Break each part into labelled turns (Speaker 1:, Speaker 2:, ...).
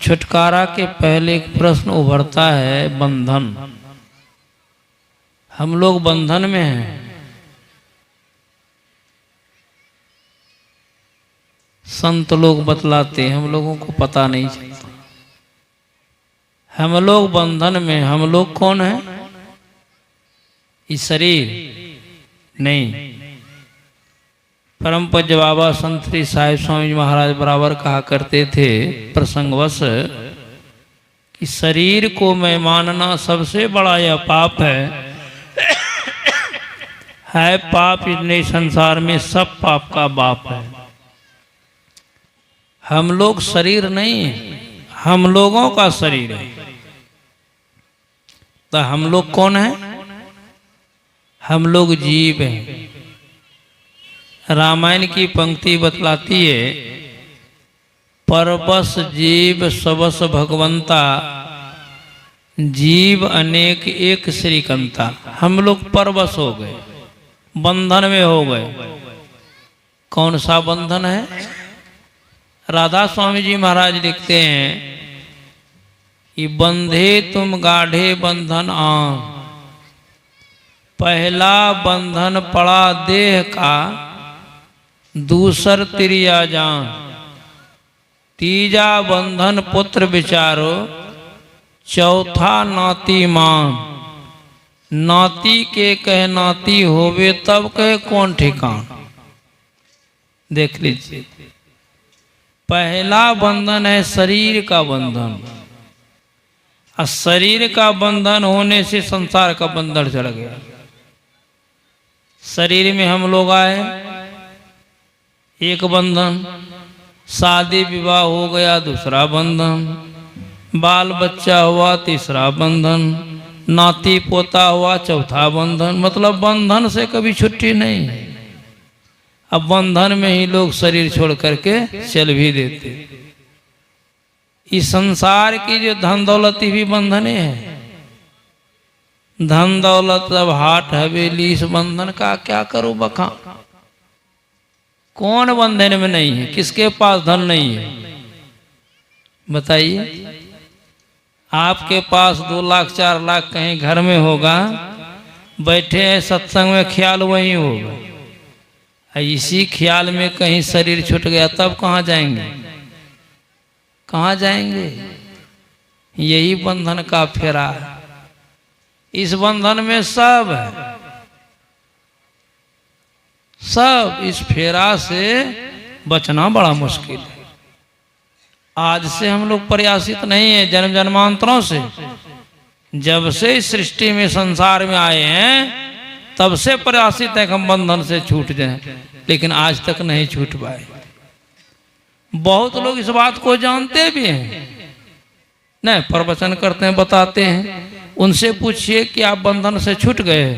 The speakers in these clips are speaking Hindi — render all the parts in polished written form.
Speaker 1: छुटकारा के पहले एक प्रश्न उभरता है, बंधन। हम लोग बंधन में हैं। संत लोग बतलाते हैं, हम लोगों को पता नहीं चलता। हम लोग बंधन में। हम लोग कौन है? इस शरीर नहीं। परम पूज्य बाबा संत श्री साहिब स्वामी जी महाराज बराबर कहा करते थे प्रसंगवश कि शरीर को मैं मानना सबसे बड़ा यह पाप है पाप। इतने संसार में सब पाप का बाप है। हम लोग शरीर नहीं है, हम लोगों का शरीर है। तो हम लोग कौन है? हम लोग जीव हैं। रामायण की पंक्ति बतलाती है, परबस जीव सबस भगवंता, जीव अनेक एक श्रीकंता। हम लोग परबस हो गए, बंधन में हो गए। कौन सा बंधन है? राधा स्वामी जी महाराज लिखते हैं कि बंधे तुम गाढ़े बंधन आम, पहला बंधन पड़ा देह का, दूसर तिरिया जान, तीजा बंधन पुत्र विचारो, चौथा नाती मान। नाती के कह नाती होवे, तब कहे कौन ठिकान। देख लीजिए, पहला बंधन है शरीर का बंधन। और शरीर का बंधन होने से संसार का बंधन चढ़ गया। शरीर में हम लोग आए, एक बंधन, शादी विवाह हो गया दूसरा बंधन, बाल बच्चा हुआ तीसरा बंधन, नाती पोता हुआ चौथा बंधन। मतलब बंधन से कभी छुट्टी नहीं है। अब बंधन में ही लोग शरीर छोड़ करके चल भी देते। इस संसार की जो धन दौलती भी बंधने है। धन दौलत अब हाट हवेली, इस बंधन का क्या करूं बखा। कौन बंधन में नहीं है? किसके पास धन नहीं है बताइए। आपके पास 2 लाख 4 लाख कहीं घर में होगा, बैठे हैं सत्संग में, ख्याल वही होगा। इसी ख्याल में कहीं शरीर छूट गया, तब कहाँ जाएंगे? कहाँ जाएंगे? यही बंधन का फेरा है। इस बंधन में सब है, सब। इस फेरा से बचना बड़ा मुश्किल है। आज से हम लोग प्रयासित नहीं है, जन्म जन्मांतरों से। जब से इस सृष्टि में संसार में आए हैं, तब से प्रयासित है कि हम बंधन से छूट जाएं, लेकिन आज तक नहीं छूट पाए। बहुत लोग इस बात को जानते भी हैं, नहीं प्रवचन करते हैं, बताते हैं। उनसे पूछिए कि आप बंधन से छूट गए,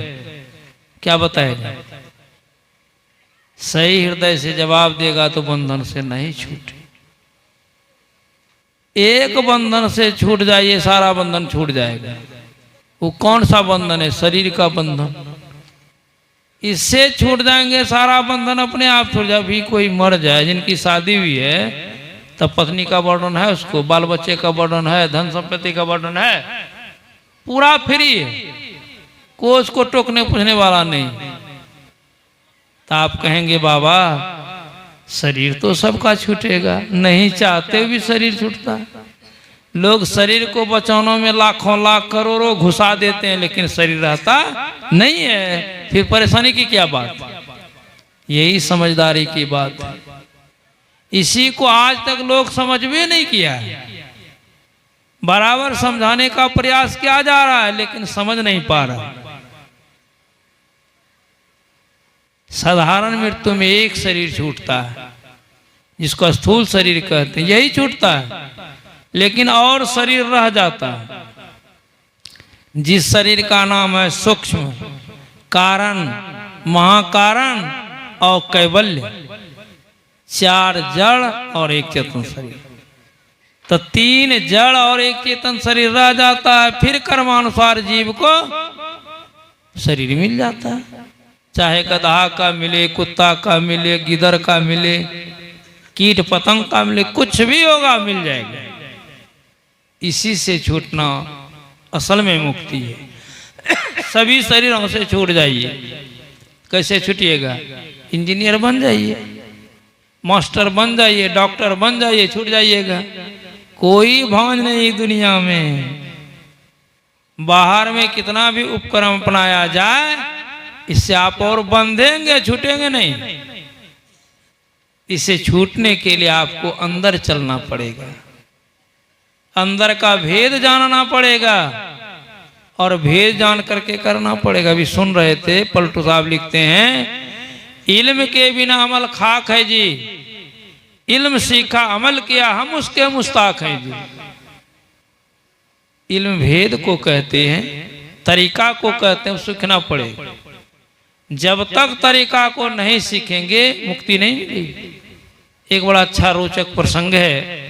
Speaker 1: क्या बताएगा? सही हृदय से जवाब देगा तो बंधन से नहीं छूटे। एक बंधन से छूट जाइए, सारा बंधन छूट जाएगा। वो कौन सा बंधन है? शरीर का बंधन। इससे छूट जाएंगे, सारा बंधन अपने आप छूट जाए। भी कोई मर जाए, जिनकी शादी हुई है, तब पत्नी का बर्डन है, उसको बाल बच्चे का बर्डन है, धन संपत्ति का बर्डन है, पूरा फ्री है, कोई उसको टोकने पूछने वाला नहीं। तो आप कहेंगे बाबा शरीर तो सबका छूटेगा, नहीं चाहते भी शरीर छूटता है। लोग शरीर को बचाने में लाखों लाख करोड़ों घुसा देते हैं, लेकिन शरीर रहता नहीं है। फिर परेशानी की क्या बात? यही समझदारी की बात है। इसी को आज तक लोग समझ भी नहीं किया है। बराबर समझाने का प्रयास किया जा रहा है, लेकिन समझ नहीं पा रहा। साधारण मृत्यु में एक शरीर छूटता है, जिसको स्थूल शरीर कहते हैं, यही छूटता है। लेकिन और शरीर रह जाता है, जिस शरीर का नाम है सूक्ष्म, कारण, महाकारण और कैवल्य। 4 जड़ और 1 चेतन शरीर। तो 3 जड़ और 1 चेतन शरीर रह जाता है। फिर कर्मानुसार जीव को शरीर मिल जाता है। चाहे गधा का मिले, कुत्ता का मिले, गिदर का मिले, कीट पतंग का मिले, कुछ भी होगा मिल जाएगा। इसी से छूटना असल में मुक्ति है। सभी शरीरों से छूट जाइए। कैसे छूटिएगा? इंजीनियर बन जाइए, मास्टर बन जाइए, डॉक्टर बन जाइए, छूट जाइएगा। कोई भांज नहीं दुनिया में। बाहर में कितना भी उपक्रम अपनाया जाए, इससे आप और बंधेंगे, छूटेंगे नहीं। इसे छूटने के लिए आपको अंदर चलना पड़ेगा, अंदर का भेद जानना पड़ेगा और भेद जान करके करना पड़ेगा। अभी सुन रहे थे, पलटू साहब लिखते हैं, इल्म के बिना अमल खाक है जी, इल्म सीखा अमल किया हम उसके मुस्ताक हैं जी। इल्म भेद को कहते हैं, तरीका को कहते हैं, सीखना पड़ेगा। जब तक तरीका को नहीं सीखेंगे मुक्ति नहीं मिलेगी। एक बड़ा अच्छा रोचक प्रसंग है।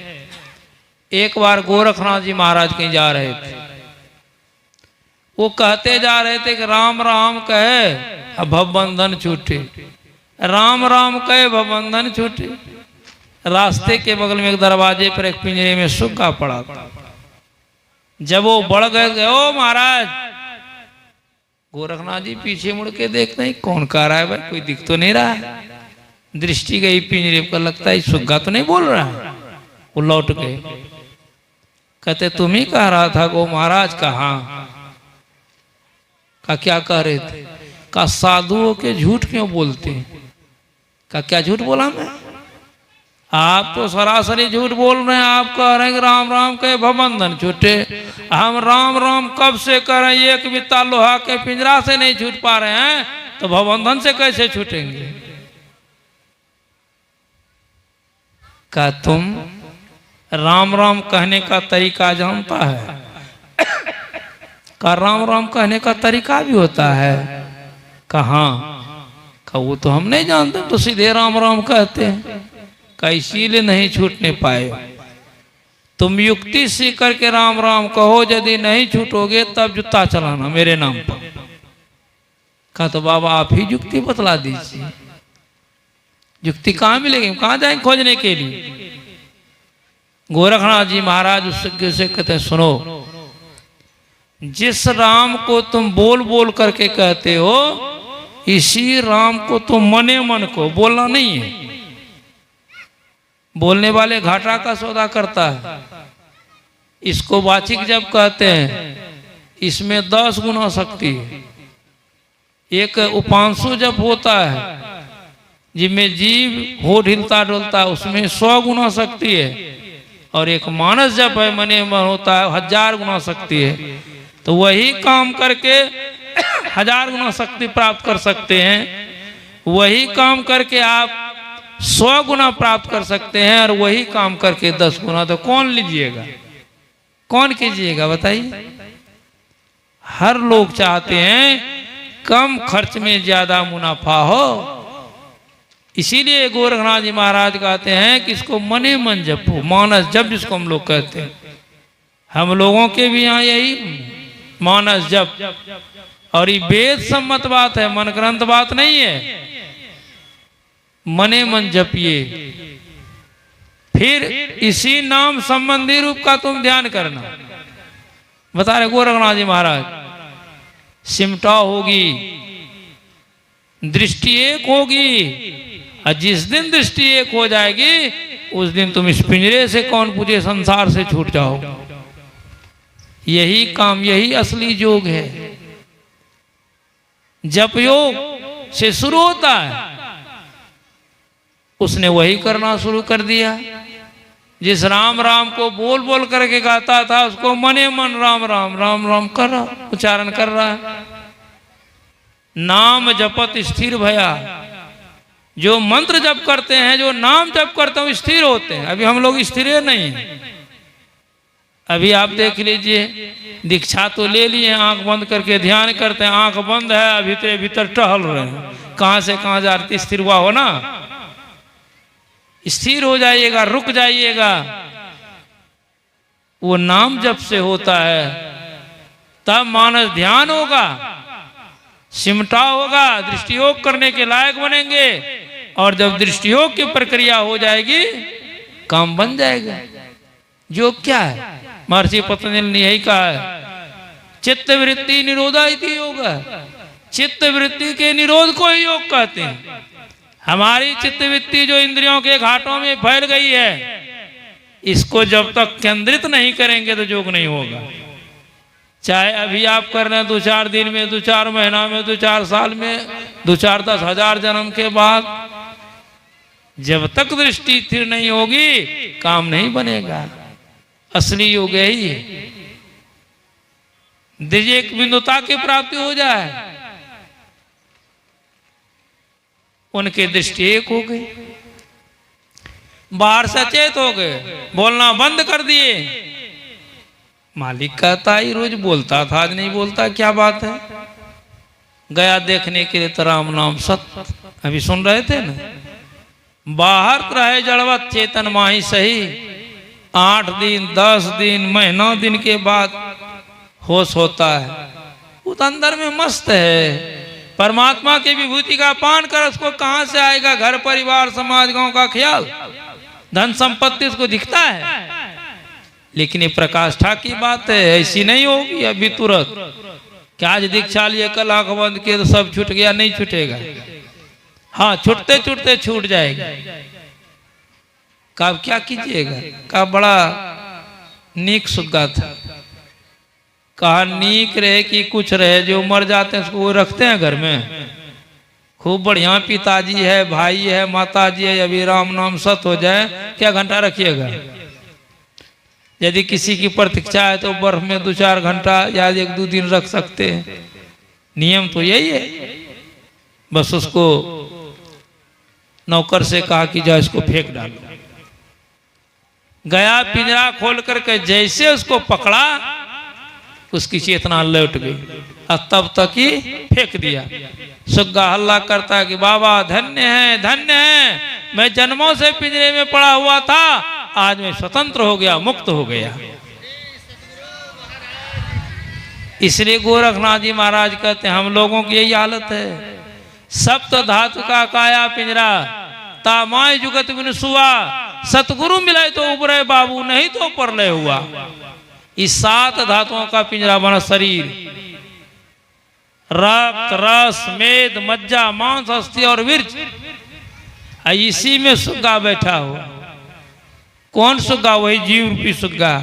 Speaker 1: एक बार गोरखनाथ जी महाराज कहीं जा रहे थे, वो कहते जा रहे थे कि राम राम कहे अब भवबंधन छूटे, राम राम कहे भवबंधन छूटे। रास्ते के बगल में एक दरवाजे पर एक पिंजरे में सुग्गा पड़ा था। जब वो बढ़ गए, ओ महाराज, गोरखनाथ जी पीछे मुड़ के देखते हैं कौन कह रहा है भाई, कोई दिख तो नहीं रहा है। दृष्टि गई पिंजरे पर, लगता है सुग्गा तो नहीं बोल रहा है। वो लौट गए, कहते तुम ही कह रहा था गो महाराज। कहा का क्या कह रहे थे? का साधुओं के झूठ क्यों बोलते हैं? का क्या झूठ बोला मैं? आप तो सरासरी झूठ बोल रहे हैं। आप कह रहे हैं कि राम राम कहे भवबंधन छूटे। हम राम राम कब से कह रहे हैं? एक बित्ता लोहा के पिंजरा से नहीं छूट पा रहे हैं तो भवबंधन से कैसे छूटेंगे? क्या तुम राम राम कहने का तरीका जानता है? का राम राम कहने का तरीका भी होता है? कहाँ? का वो तो हम नहीं जानते, तो सीधे राम राम कहते हैं। का इसीलिए नहीं छूटने पाए। तुम युक्ति सीख करके राम राम कहो, यदि नहीं छूटोगे तब जूता चलाना मेरे नाम पर। कहा तो बाबा आप ही युक्ति बतला दीजिए। युक्ति कहाँ मिलेगी? कहाँ जाएंगे खोजने के लिए? गोरखनाथ जी महाराज उससे कहते हैं, सुनो, जिस राम को तुम बोल बोल करके कहते हो, इसी राम को तुम मने मन को बोलना नहीं है। बोलने वाले घाटा का सौदा करता है। इसको वाचिक जब कहते हैं, इसमें 10 गुना शक्ति है। एक उपांशु जब होता है, जिसमें जीव हो ढिलता डुलता है, उसमें 100 गुना शक्ति है। और एक मानस जब है मने मन होता है, 1000 गुना शक्ति है। तो वही काम करके 1000 गुना शक्ति प्राप्त कर सकते हैं, वही काम करके आप 100 गुना प्राप्त कर सकते हैं, और वही काम करके 10 गुना। तो कौन लीजिएगा, कौन कीजिएगा बताइए? हर लोग चाहते हैं कम खर्च में ज्यादा मुनाफा हो। इसीलिए गोरखनाथ जी महाराज कहते हैं कि इसको मने मन जपो, मानस जप जिसको हम लोग कहते हैं। हम लोगों के भी यहाँ यही मानस जप, और ये वेद सम्मत बात है, मन ग्रंथ बात नहीं है। मने मन जपिए, फिर इसी नाम संबंधी रूप का तुम ध्यान करना। बता रहे गोरखनाथ जी महाराज, सिमटा होगी, दृष्टि एक होगी, और जिस दिन दृष्टि एक हो जाएगी उस दिन तुम इस पिंजरे से कौन पूछे संसार से छूट जाओ। यही काम, यही असली योग है। जप योग से शुरू होता है, उसने वही करना शुरू कर दिया। जिस राम राम को बोल बोल करके गाता था, उसको मने मन राम राम राम राम कर रहा, उच्चारण कर रहा है। नाम जपत स्थिर भया। जो मंत्र जप करते हैं, जो नाम जप करते हैं, स्थिर होते हैं। अभी हम लोग स्थिर नहीं हैं। अभी आप देख लीजिए, दीक्षा तो ले लिए, आंख बंद करके ध्यान करते हैं, आंख बंद है, भीतर भीतर टहल रहे हैं, कहां से कहां जाते। स्थिर हुआ हो ना, स्थिर हो जाइएगा, रुक जाइएगा। वो नाम जप से होता है, तब मानस ध्यान होगा, सिमटा होगा, दृष्टि योग करने के लायक बनेंगे। और जब दृष्टि योग की प्रक्रिया हो जाएगी, काम बन जाएगा। योग क्या है? महर्षि पतंजलि ने यही कहा है, चित्त वृत्ति निरोधा इति योग। चित्त वृत्ति के निरोध को ही योग कहते हैं। हमारी चित्त वृत्ति जो इंद्रियों के घाटों में फैल गई है, इसको जब तक केंद्रित नहीं करेंगे तो योग नहीं होगा। चाहे अभी आप कर रहे हैं 2-4 दिन में, 2-4 महीना में, 2-4 साल में, 2-4-10 हजार जन्म के बाद, जब तक दृष्टि स्थिर नहीं होगी काम नहीं बनेगा। असली योग यही है, एक बिंदुता की प्राप्ति हो जाए, उनकी दृष्टि एक हो गई, बाहर सचेत हो गए, बोलना बंद कर दिए। मालिक कहता ही रोज बोलता था, आज नहीं बोलता, क्या बात है? गया देखने के लिए तो राम नाम सत्य, अभी सुन रहे थे ना। बाहर रहे जड़वत चेतन माही सही, 8 दिन 10 दिन महीना दिन के बाद होश होता है। वो तो अंदर में मस्त है, परमात्मा की विभूति का पान कर उसको कहां से आएगा घर परिवार समाज गांव का ख्याल, धन संपत्ति उसको दिखता है। लेकिन ये प्रकाष्ठा की बात है, ऐसी नहीं होगी अभी तुरंत क्या आज दीक्षा लिए कल आंख बंद किए तो सब छूट गया, नहीं छूटेगा। हाँ, छूटते छूटते छूट जाएगा। कब क्या कीजिएगा? का बड़ा नीक सुग्गा था, कहा नीक रहे कि कुछ रहे, जो मर जाते हैं उसको वो रखते हैं घर में। खूब बढ़िया पिताजी है, भाई है, माताजी है, अभी राम नाम सत हो जाए, क्या घंटा रखिएगा? यदि किसी की प्रतीक्षा है तो बर्फ में 2-4 घंटा या 1-2 दिन रख सकते हैं। नियम तो यही है। बस उसको नौकर से कहा कि जा इसको फेंक डालो। गया पिंजरा खोल करके जैसे उसको पकड़ा, उसकी चेतना लौट गई, और तब तक ही फेंक दिया। सुग्गा हल्ला करता है कि बाबा धन्य है, धन्य है, मैं जन्मों से पिंजरे में पड़ा हुआ था, आज मैं स्वतंत्र हो गया, मुक्त हो गया। इसलिए गोरखनाथ जी महाराज कहते हैं हम लोगों की यही हालत है। सप्त धातु का काया पिंजरा, तामाय जुगत बिन सुआ, सतगुरु मिले तो उबरे बाबू, नहीं तो परलय हुआ। इस 7 धातुओं का पिंजरा बना शरीर, रक्त रस मेद मज्जा मांस अस्थि और वीर्य, इसी में सुग्गा बैठा हो। कौन सुग्गा? वही जीव रूपी सुग्गा।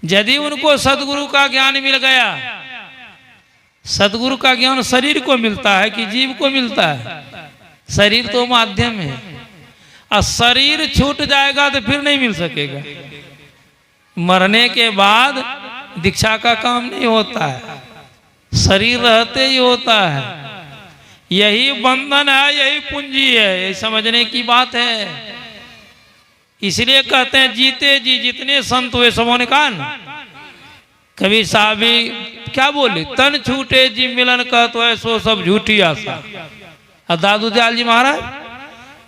Speaker 1: यदि उनको सदगुरु का ज्ञान मिल गया, सदगुरु का ज्ञान शरीर को मिलता है कि जीव को मिलता है? शरीर तो माध्यम है, और शरीर छूट जाएगा तो फिर नहीं मिल सकेगा। मरने के बाद दीक्षा का काम नहीं होता है, शरीर रहते ही होता है। यही बंधन है, यही पूंजी है, यही समझने की बात है। इसलिए कहते हैं जीते जी जितने संत हुए सबों ने कहा ना, कबीर साहब भी क्या बोले, तन छूटे जी मिलन कहत है सो सब झूठी आशा। और दादू दयाल जी महाराज,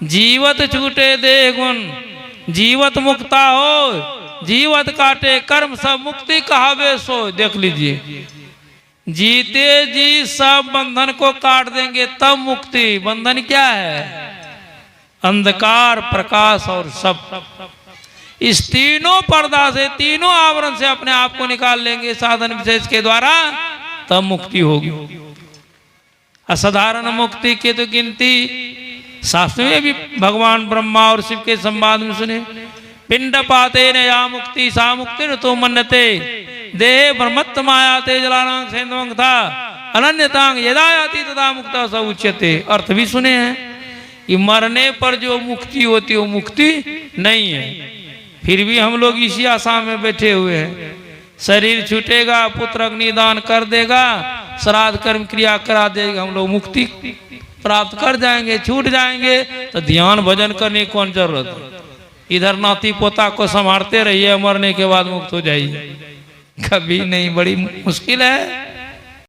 Speaker 1: जीवत छूटे देह गुण, जीवत मुक्ता हो, जीवत काटे कर्म सब मुक्ति कहावे सो। देख लीजिए, जीते जी सब बंधन को काट देंगे तब मुक्ति। बंधन क्या है? अंधकार प्रकाश और सब। इस तीनों पर्दा से, तीनों आवरण से अपने आप को निकाल लेंगे साधन विशेष के द्वारा, तब मुक्ति होगी। असाधारण मुक्ति की तो गिनती शास्त्र में भी भगवान ब्रह्मा और शिव के संवाद में सुने। पिंड पाते न या मुक्ति सा मुक्ति न तो मन्नते, देह ब्रह्मत्व माया ते जलानांग सेंद्रंग था अनन्यतांग यदा याति तदा मुक्ता स उच्यते। अर्थ भी सुने हैं कि मरने पर जो मुक्ति होती है वो मुक्ति नहीं है। फिर भी हम लोग इसी आशा में बैठे हुए हैं। शरीर छूटेगा, पुत्र अग्निदान कर देगा, श्राद्ध कर्म क्रिया करा देगा, हम लोग मुक्ति प्राप्त कर जाएंगे, छूट जाएंगे। तो ध्यान भजन करने की कौन जरूरत है? इधर नाती पोता को संभालते रहिए, मरने के बाद मुक्त हो जाइए। कभी नहीं, बड़ी मुश्किल है।